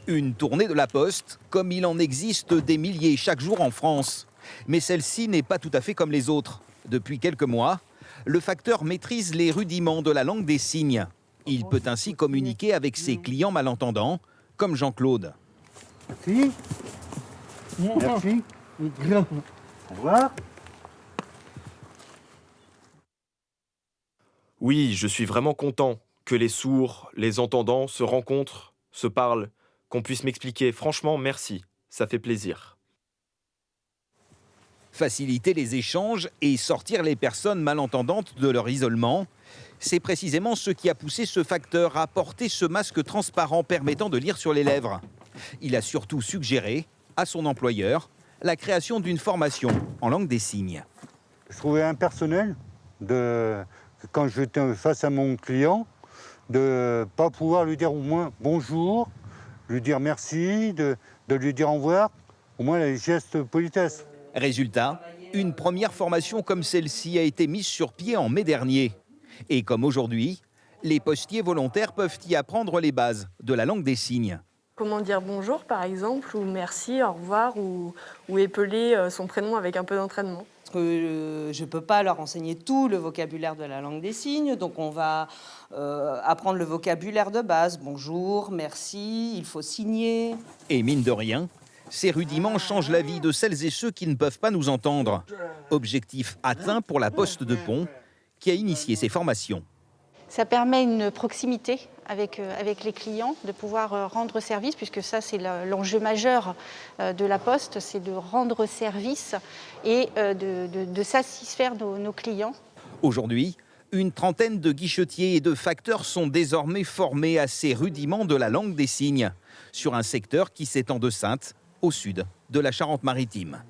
Une tournée de la Poste, comme il en existe des milliers chaque jour en France. Mais celle-ci n'est pas tout à fait comme les autres. Depuis quelques mois, le facteur maîtrise les rudiments de la langue des signes. Il peut ainsi communiquer avec ses clients malentendants, comme Jean-Claude. Merci. Merci. Au revoir. Oui, je suis vraiment content que les sourds, les entendants se rencontrent, se parlent, qu'on puisse m'expliquer. Franchement, merci, ça fait plaisir. Faciliter les échanges et sortir les personnes malentendantes de leur isolement, c'est précisément ce qui a poussé ce facteur à porter ce masque transparent permettant de lire sur les lèvres. Il a surtout suggéré à son employeur la création d'une formation en langue des signes. Je trouvais impersonnel, quand j'étais face à mon client, de ne pas pouvoir lui dire au moins bonjour, lui dire merci, de lui dire au revoir, au moins les gestes politesse. Résultat, une première formation comme celle-ci a été mise sur pied en mai dernier. Et comme aujourd'hui, les postiers volontaires peuvent y apprendre les bases de la langue des signes. Comment dire bonjour par exemple, ou merci, au revoir, ou épeler son prénom avec un peu d'entraînement. Je ne peux pas leur enseigner tout le vocabulaire de la langue des signes, donc on va apprendre le vocabulaire de base. Bonjour, merci, il faut signer. Et mine de rien, ces rudiments changent la vie de celles et ceux qui ne peuvent pas nous entendre. Objectif atteint pour la Poste de Pont, qui a initié ces formations. Ça permet une proximité avec les clients, de pouvoir rendre service, puisque ça c'est l'enjeu majeur de la Poste, c'est de rendre service et de satisfaire nos clients. Aujourd'hui, une trentaine de guichetiers et de facteurs sont désormais formés à ces rudiments de la langue des signes, sur un secteur qui s'étend de Saintes au sud de la Charente-Maritime.